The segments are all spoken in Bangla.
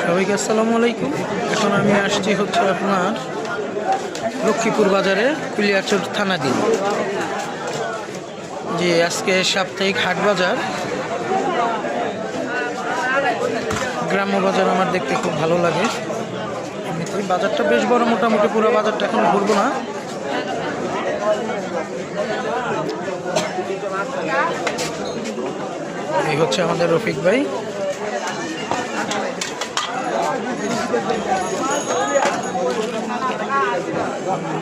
সবাইকে আসসালামু আলাইকুম। এখন আমি আসছি হচ্ছে আপনার লক্ষ্মীপুর বাজারে কুলিয়াচর থানাধীন যে আজকে সাপ্তাহিক হাট বাজার, গ্রাম্য বাজার আমার দেখতে খুব ভালো লাগে। এমনিতেই বাজারটা বেশ বড়, মোটামুটি পুরো বাজারটা এখন ঘুরবো না। এই হচ্ছে আমাদের রফিক ভাই।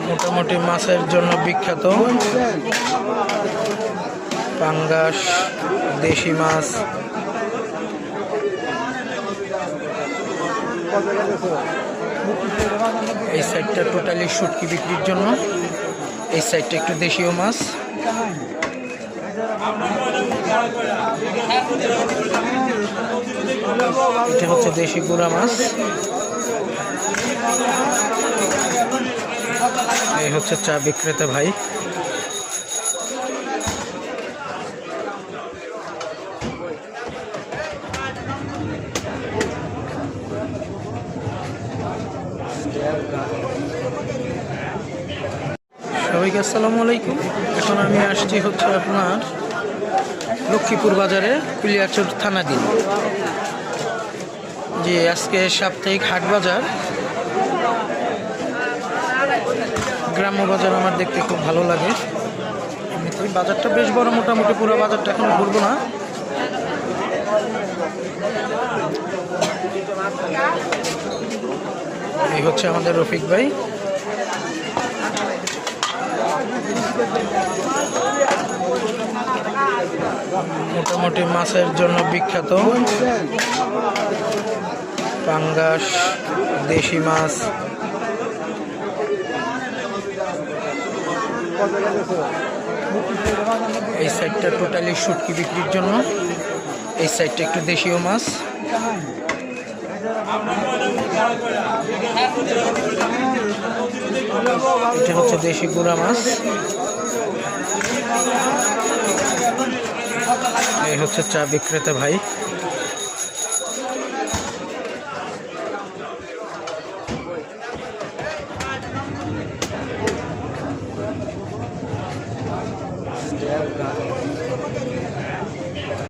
মোটামুটি মাছের জন্য বিখ্যাত, পাঙ্গাস, দেশি মাছ। এই সাইডটা টোটালি শুটকি বিক্রির জন্য, এই সাইডটা একটু দেশীয় মাছ। এটা হচ্ছে দেশি গুড়া মাছ। এই হচ্ছে চা বিক্রেতা ভাই। সবাইকে আসসালামু আলাইকুম। এখন আমি আসছি হচ্ছে আপনার লক্ষ্মীপুর বাজারে কুলিয়াচর থানাধীন যে আজকে সাপ্তাহিক হাট বাজার, গ্রাম্য বাজার আমার দেখতে খুব ভালো লাগে। এমনিতেই বাজারটা বেশ বড়, মোটামুটি পুরো বাজারটা এখন ঘুরবো না। এই হচ্ছে আমাদের রফিক ভাই। মোটামুটি মাছের জন্য বিখ্যাত, পাঙ্গাস, দেশি মাছ। এই সাইডটা টোটালি শুটকি বিক্রির জন্য, এই সাইডটা একটু দেশীয় মাছ। এটা হচ্ছে দেশি গুড়া মাছ। এই হচ্ছে চা বিক্রেতা ভাই।